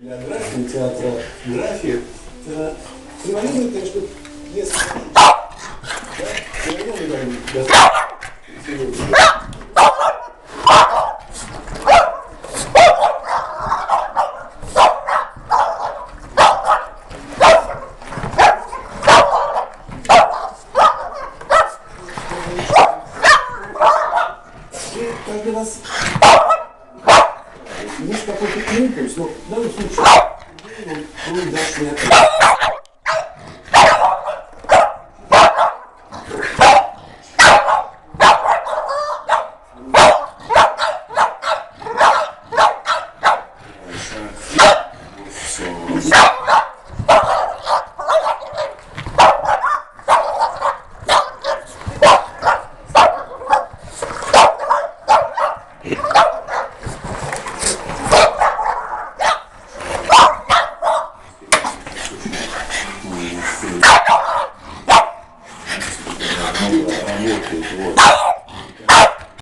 Биография, театрография. Превалирует, конечно, несколько. Каждый раз есть какой-то импульс, но в данном случае он даст мне ответ. Работает, вот.